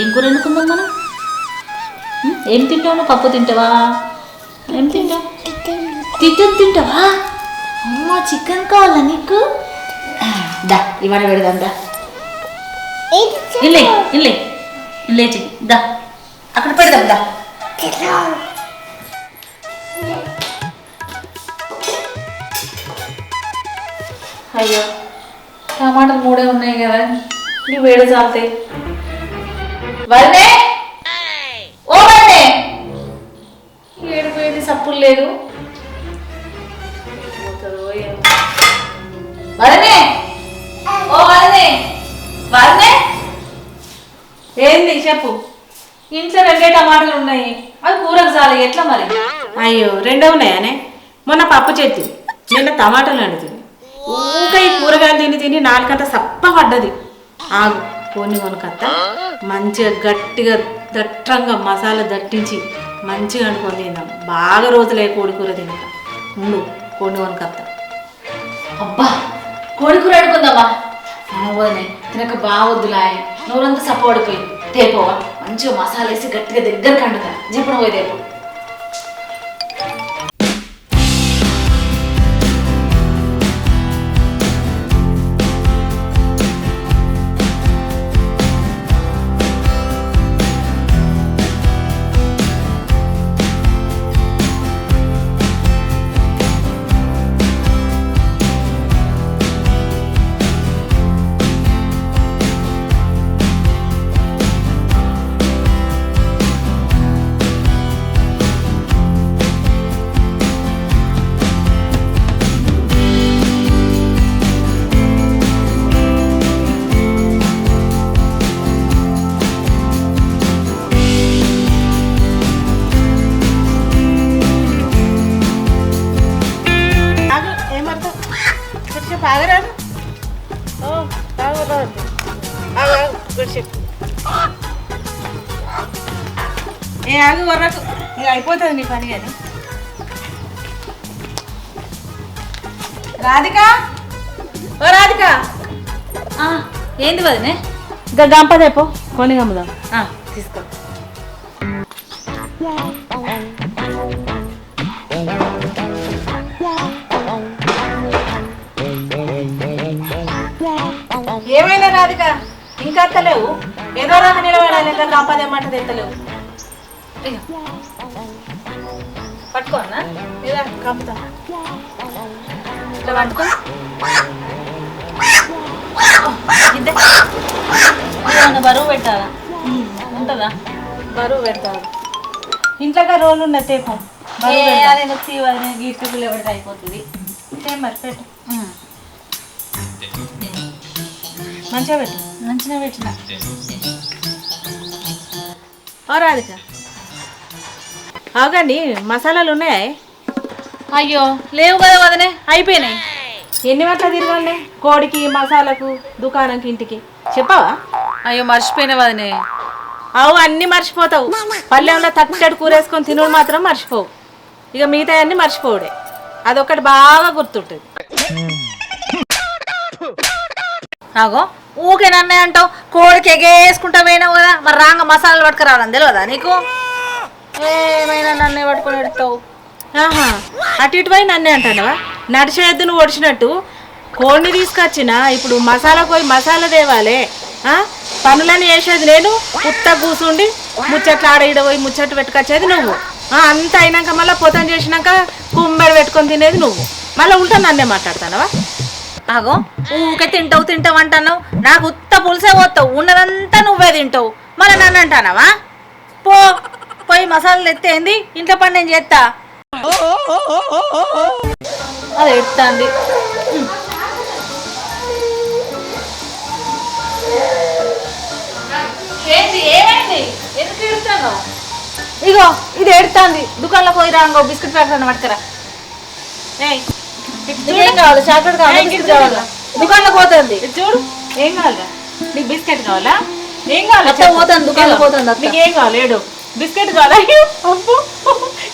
ఏం కూర వండుకుందాం మనం? ఏం తింటావు? పప్పు తింటావా? ఏం తింటావు? తింటావా? అమ్మ చికెన్ కావాలా నీకు? దా ఇవాళ పెడదాం. దా ఇల్లే ఇల్లే ఇల్లే దా అక్కడ పెడదాం. దా అయ్యో టమాటాలు 3 ఉన్నాయి కదా, ఇవి వేడి చాలుతాయి. వరనే ఓ వరనే, ఏడు పోయింది, సప్పులు లేదు. వరనే ఓ వరనే వరనే, ఏంది చెప్పు. ఇంట్లో 2 టమాటాలు ఉన్నాయి, అవి కూరకు చాలు, ఎట్లా మరి? అయ్యో 2 ఉన్నాయానే? మొన్న పప్పు చెట్టు, నిన్న టమాటాలు వండుతుంది. ఊక ఈ కూరగాయలు తిని తిని నాలుకంతా సప్ప పడ్డది. ఆగు కొన్ని కొనుకత్త, మంచిగా గట్టిగా దట్టంగా మసాలా దట్టించి మంచిగా వండుకొని తిందాం. బాగా రోజులే కోడి కూర తినక. ముందు కొన్ని కొనుకత్త. అబ్బా కోడి కూర వండుకుందామా? వదిలే తినక బాగొద్దులా, నోరంతా సప్పబడిపోయింది. తేపోవా, మంచిగా మసాలా వేసి గట్టిగా దగ్గరకు వండుతా. చెప్పడం పోయి తేపో. ఏ ఆగు వరకు, ఇక అయిపోతుంది నీ పని. కానీ రాధిక, ఓ రాధిక, ఏంది వదినే? ఇంకా గంపదేపో కొని గమ్ముదాం. తీసుకో. ఏమైనా రాధిక ఇంకా ఎత్తలేవు? ఏదో రకం నిలబడాలి, ఇంకా గంపదేమంటది ఎత్తలేవు. పట్టుకోనా? ఇలా కప్పుతా, ఇట్లా పట్టుకో. బరువు పెట్టాలా? ఉంటుందా? బరువు పెడతావు. ఇంట్లో రోలు ఉన్న తేపం అదే నొచ్చి గీటుకులు ఎవరికి అయిపోతుంది. మరి పెట్టు, మంచిగా పెట్టు. మంచిగా పెట్టిన. ఓ రాధిక, అవగండి మసాలాలు ఉన్నాయా? అయ్యో లేవు కదా వదనే, అయిపోయినాయి. ఎన్ని గంటల తిరగండి కోడికి, మసాలాకు, దుకాణంకి, ఇంటికి చెప్పావా? అయ్యో మర్చిపోయినా వదనే. అవు అన్నీ మర్చిపోతావు. పల్లెంలో తట్టడి కూరేసుకొని తినుడు మాత్రం మర్చిపోవు. ఇక మిగతా అన్నీ మర్చిపోవుడే. అదొకటి బాగా గుర్తుంటుంది. ఆగో ఊకే నన్నే అంటావు. కోడికి ఎగేసుకుంటా పోయినావు కదా, మరి రాంగ మసాలాలు పట్టుకురావాలని తెలియదా నీకు? ఏమైనా నన్నే పట్టుకొని ఎడతావు. ఆహా, అటు ఇటు పోయి నన్నే అంటానవా? నడిచేద్దు నువ్వు ఒడిచినట్టు. కోడిని తీసుకొచ్చినా ఇప్పుడు మసాలా పోయి మసాలా తేవాలి. పనులని చేసేది నేను, పుట్ట కూసుండి ముచ్చట్లు ఆడ ఈడ పోయి ముచ్చట్లు పెట్టుకొచ్చేది నువ్వు. అంత అయినాక మళ్ళీ పొతం చేసినాక కుంబెర పెట్టుకొని తినేది నువ్వు. మళ్ళీ ఉంటా నన్నే మాట్లాడతానవా? ఆగో ఊకే తింటావు అంటున్నావు. నాకు ఉత్త పులిసే పోతావు, ఉన్నదంతా నువ్వే తింటావు. మళ్ళీ నన్ను అంటానవా? పోయి మసాలాలు ఎత్తేంది, ఇంట్లో పని నేను చేస్తా. అది ఎత్తాంది. ఏమైంది? ఎందుకు ఎడుతాను? ఇగో ఇది ఎడుతాంది. దుకాణంలో పోయి రాంగో బిస్కెట్ ప్యాకెట్ పట్టుకురా. ఏం కావాలి? చాక్లెట్ కావాలి, బిస్కెట్ కావాలా? దుకాణంలో పోతుంది. చూడు, ఏం కావాలా? నీకు బిస్కెట్ కావాలా? ఏం కావాలి? పోతాను, దుకాణంలో పోతుంది. నీకు ఏం కావాలి? ఏడు బిస్కెట్ కావాలా?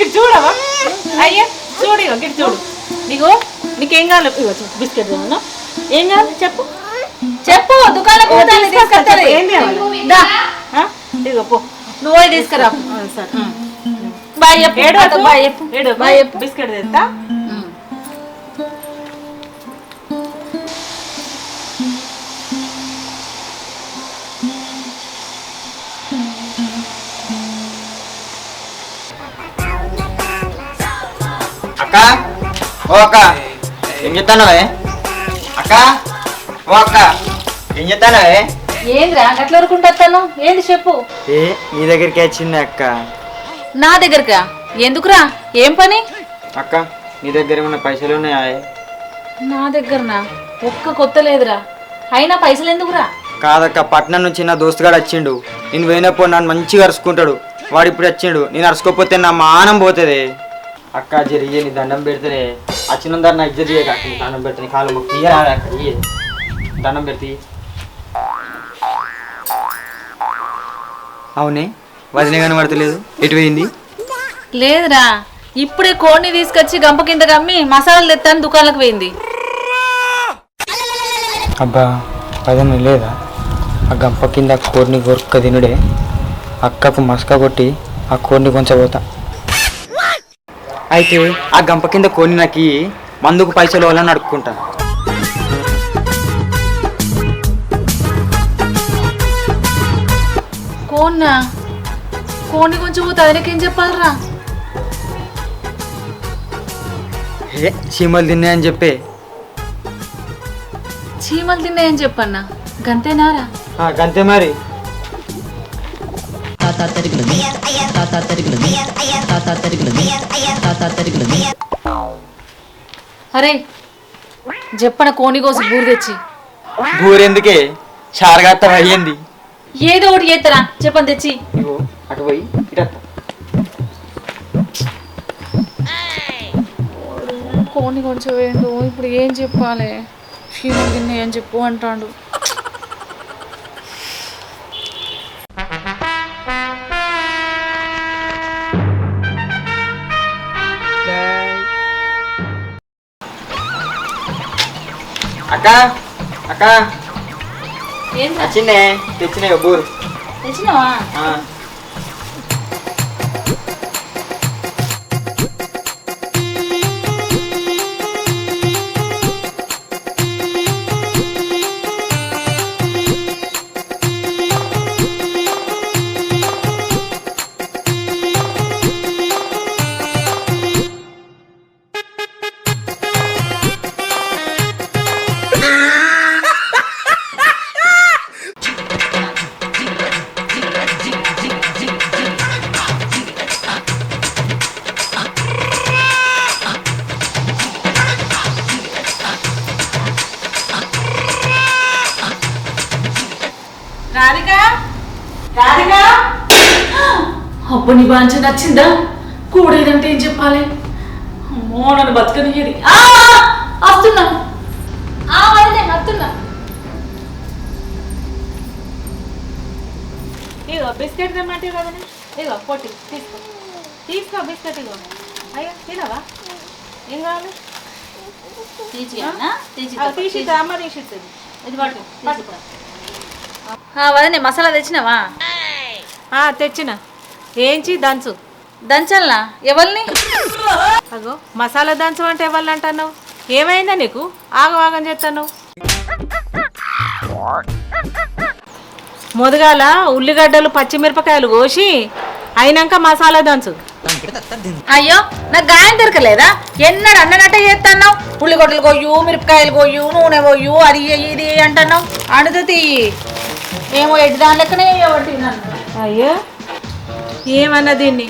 ఇటు చూడవా? అయ్యా చూడు, ఇటు చూడు. నీకేం కావాలి? ఇవ్వచ్చు బిస్కెట్ కావాలా? ఏం కావాలి చెప్పు. దుకాణంలో పోతాను. ఏం కావాలి? ఇగో పో. నువ్వు పోయి తీసుకురా. సరే బాయ్ చెప్పు. ఏడు అత్తకు బాయ్ చెప్పు. ఏడు బాయ్ చెప్పు. బిస్కెట్ తెస్తా. అక్క ఓ అక్క ఏం చెప్తానవే? అక్క ఓ అక్క ఏం చెప్తానవే? ఏంద్రా గట్ల వరకుంటాను? ఏంది చెప్పు. ఏ నీ దగ్గరికి వచ్చింది అక్క. నా దగ్గరకా? ఎందుకురా? ఏం పని? అక్క నీ దగ్గర ఏమన్నా పైసలు ఉన్నాయా? నా దగ్గరనా? ఒక్క కొత్త లేదురా. అయినా పైసలు ఎందుకురా? కాదక్క, పట్నం నుంచి నా దోస్తుగాడు వచ్చిండు. నేను పోయినప్పుడు నన్ను మంచిగా అరుచుకుంటాడు. వాడు ఇప్పుడు వచ్చిండు. నేను అరుచుకోకపోతే నా మానం పోతుంది. అక్క జరిగే నీ దండం పెడితేనే వచ్చిన దాన్ని నా ఇజ్జత్ చేయక నీ దండం పెడితే కాలు మొక్కు తీయరా అక్క. దండం పెడితే అవునే వదిలే కనబడతలేదు. ఎటు పోయింది? లేదురా, ఇప్పుడే కోడిని తీసుకొచ్చి గంప కింద కమ్మి మసాలాలు తెత్తాను దుకాణాలకు పోయింది. అబ్బా పదన లేదా? ఆ గంప కింద కోడిని గొరక్క తినుడే. అక్కకు మస్క కొట్టి ఆ కోడిని కొంచెం పోతా. అయితే ఆ గంప కింద కోడిని నాకు మందుకు పైసలు వాళ్ళని అడుక్కుంటా. కోన్నా? కోడిని కొంచెం పోతే అదనకేం చెప్పాలరా? ఏ చీమలు తిన్నాయని చెప్పే. చీమలు తిన్నాయని చెప్పన్నా? గంతేనారా? గంతే మరి. అరే చెప్పన కోని కోసం బూరు తెచ్చి. బూరెందుకే? చారగాత్త అయ్యింది. ఏదో ఒకటి చేస్తారా చెప్పని తెచ్చి. అటు పోయి కోని కొంచెం వేయండు. ఇప్పుడు ఏం చెప్పాలి? చీమలు తిన్నాయని చెప్పు అంటాడు. అక్క అక్క వచ్చిందే, తెచ్చినాయి బూరు. తెచ్చినావా? రాధికా, రాధికా, అబ్బ నీ బాంచ నచ్చిందా? కూడేదంటే ఏం చెప్పాలి? అమ్మో నన్ను బతకనియ్యేది. వస్తున్నా వస్తున్నా. ఇగో బిస్కెట్ తెమ్మంటే కదా. ఇగో పొట్టి తీసుకో, తీసుకో బిస్కెట్. ఇగో అయ్యో తినవా? ఏం కావాలి? తీసి అమ్మ తీసిస్తుంది. ఇది పట్టుకో. వదనే మసాలా తెచ్చినావా? తెచ్చిన. ఏంచి దంచు. దంచల్నా? ఎవరిని? అగో మసాలా దంచు అంటే ఎవరిని అంటున్నావు? ఏమైందా నీకు? ఆగం చేస్తాను. మొదగాల ఉల్లిగడ్డలు పచ్చిమిరపకాయలు కోసి అయినాక మసాలా దంచు. అయ్యో నాకు గాయం దొరకలేదా? ఎన్నడు అన్ననట్టే చేస్తాను. ఉల్లిగడ్డలు కొయ్యు, మిరపకాయలు కొయ్యు, నూనె కొయ్యు, అది ఇది అంటున్నావు. అడుగుతీ ఏమో ఎడ్డి దాని లెక్కనే అయ్యో ఏమన్నా దీన్ని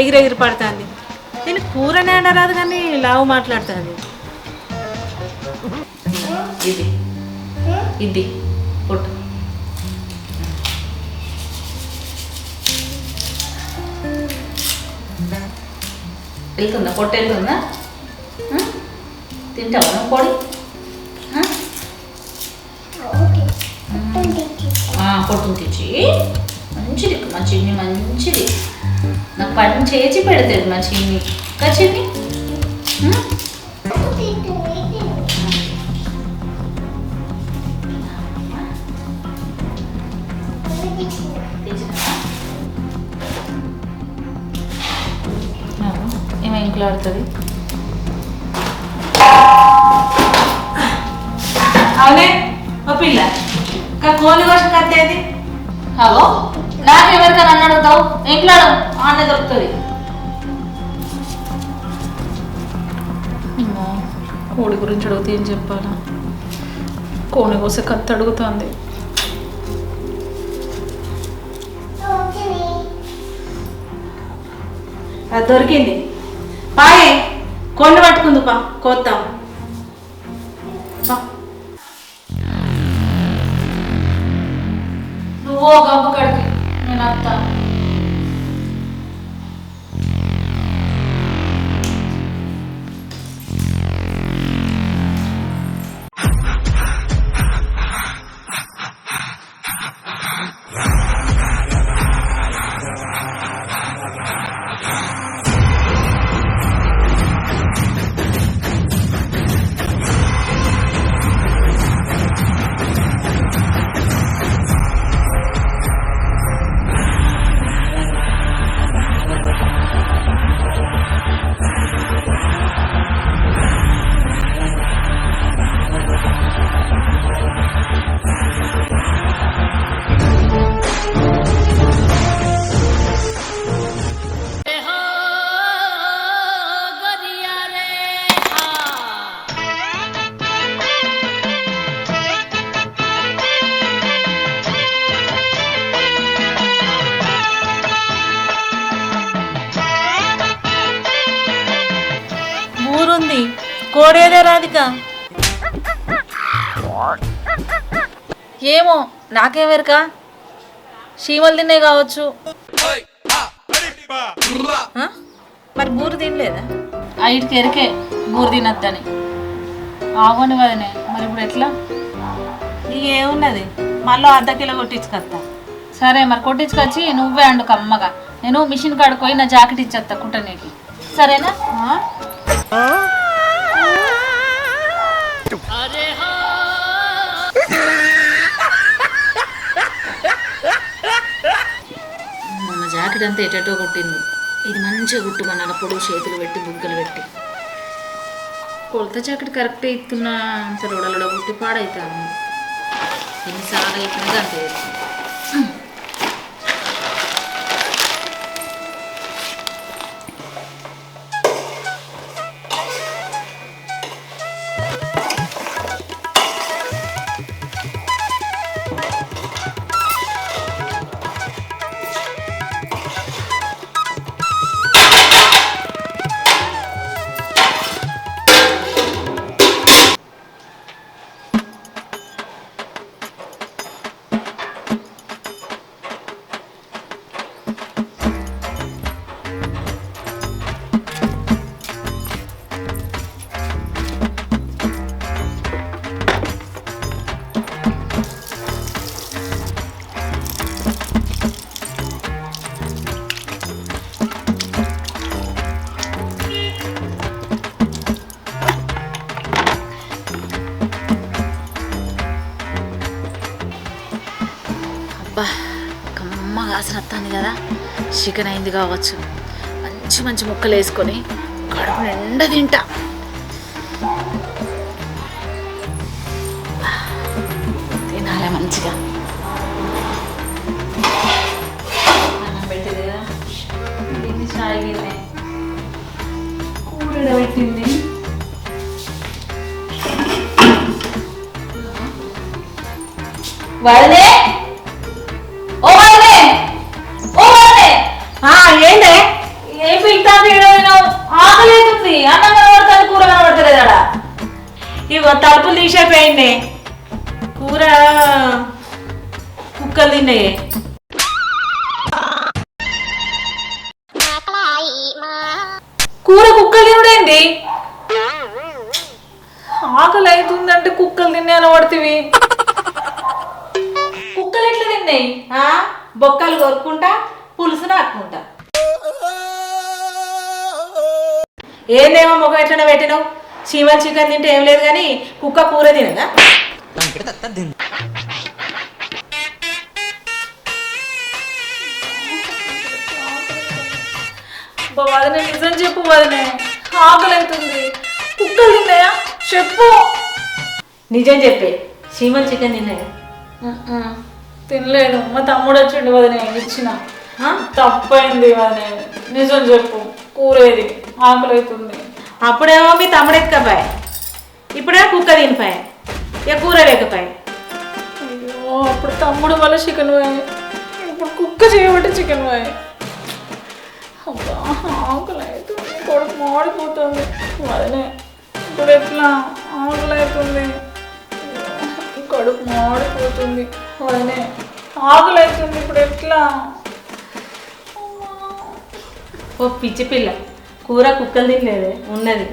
ఎగిరెగిరి పడుతుంది. దీన్ని కూరనే అనరాదు కానీ లావు మాట్లాడుతుంది. ఇది ఇది పొట్టు. వెళ్తుందా? పొట్టు వెళ్తుందా? తింటావా నువ్వు పొడి? పొట్టును తెచ్చి మంచిది, మా చిన్ని మంచిది. నాకు పని చేసి పెడతాడు మా చిన్ని. చిన్ని తెచ్చినా ఏమో ఇంట్లో ఆడుతుంది. అవునే ఓ పిల్ల కోని కోసం కత్తేది. అవో నాకెవరికైనా నన్ను అడుగుతావు, ఇంట్లో ఆనే దొరుకుతుంది. కోడి గురించి అడిగితే ఏం చెప్పాలా? కోని కోసే కత్తి అడుగుతుంది. అది దొరికింది. పాయే కొండ పట్టుకుంది పా కోద్దాం. నువ్వు గంప కడికి, నేను వస్తా. ఊరుంది కోడేదే రాధిక. ఏమో నాకేమెరక, చీమలు తిన్నాయి కావచ్చు. మరి బూరు తినలేదా? ఐటికి ఎరికే బూరు తినద్దని. ఆగోండి కదనే, మరి ఇప్పుడు ఎట్లా? నీకు ఏమున్నది, మళ్ళీ అర్ధ కిలో కొట్టించుకొస్తా. సరే మరి కొట్టించుకొచ్చి నువ్వే అండు కమ్మగా. నేను మిషన్ కాడికి పోయి నా జాకెట్ ఇచ్చేస్తా కుట్టనీకి, సరేనా? మొన్న జాకెట్ అంతా ఎటో కుట్టింది. ఇది మంచిగా కుట్టుమన్నాను, పొడుగు చేతులు పెట్టి బుగ్గలు పెట్టి. కొలత జాకెట్ కరెక్టే ఇస్తున్నా, అంత రొడలుడ కుట్టి పాడైతాను. ఎన్నిసార్లు అయిపోయింది అంతే. అబ్బా కమ్మగా వాసన వస్తుంది కదా, చికెన్ అయింది కావచ్చు. మంచి మంచి ముక్కలు వేసుకొని కడుపు నిండా తింటా. తినాలి మంచిగా. అన్నం పెట్టింది కదా, దీన్ని సాగినే కూర పెట్టింది. వదిలే, ఓ వదిలే, ఓ వదిలే. ఏంటే ఏం పిలుతాను? ఆకలి అవుతుంది, అన్నం కనబడుతుంది, కూర కనబడతలేదా? ఇగో తలుపులు తీసేపోయింది, కూర కుక్కలు తిన్నాయి. కూర కుక్కలు తినడేంది? ఆకలి అవుతుందంటే కుక్కలు తిన్నాయి అనబడుతుంది. కుక్కలు ఎట్లా తిన్నాయి? బొక్కలు కొరుక్కుంటా పులుసు నాకుంటా. ఏందేమో ముఖం ఎట్లనే పెట్టినావు? చీమలు చికెన్ తింటే ఏం లేదు కానీ కుక్క కూర తినదా? వదినే నిజం చెప్పు వదినే, ఆకలి అవుతుంది. కుక్కలు తిన్నాయా చెప్పు. నిజం చెప్పే, చీమలు చికెన్ తిన్నాయి. తినలేదు, మా తమ్ముడు వచ్చిండు వదినే ఇచ్చిన. తప్పైంది వదినే, నిజం చెప్పు. కూరేది, ఆకలి అవుతుంది. అప్పుడేమో మీ తమ్ముడు ఎక్కపాయి, ఇప్పుడేమో కుక్క తినిపాయి, ఇక కూర లేకపోయి. అయ్యో, అప్పుడు తమ్ముడు వల్ల చికెన్ పోయి, ఇప్పుడు కుక్క చేయబట్టి చికెన్ పోయి. అబ్బా ఆకలి అవుతుంది, కొడుకు మాడిపోతుంది వదినే. ఇప్పుడు ఎట్లా? ఆకలి అవుతుంది, కడుపు మాడిపోతుంది వదినే. ఆకలి అవుతుంది, ఇప్పుడు ఎట్లా? ఓ పిచ్చి పిల్ల, కూర కుక్కలు తినలేదే ఉన్నది.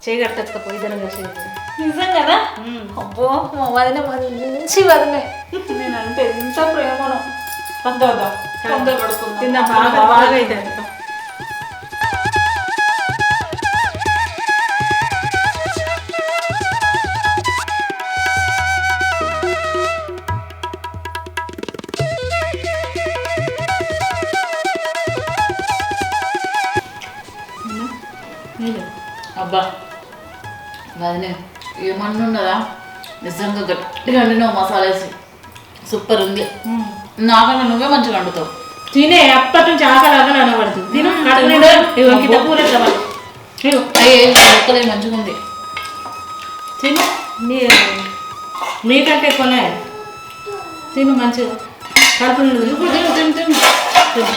చేయగట్టకపోయి ఇద్దరం కలిసి. నిజంగానా? అబ్బో మా వదిన మంచి వదినే, నేనంటే ఎంత ప్రేమను. తొందర పడుకుందాం. తిందా బాగా బాగా అవుతుంది. అబ్బా వదినే ఏమన్నా ఉన్నదా? నిజంగా గట్టిగా వండినావు, మసాలా వేసి సూపర్ ఉంది. నాకన్నా నువ్వే మంచిగా వండుతావు. తినే అప్పటి నుంచి ఆకలి ఆకలి అనబడుతుంది. తిను కూర మంచిగా ఉంది. తిను మీకంటే కొనే తిను మంచిగా కడుపు తిను తిను తిను.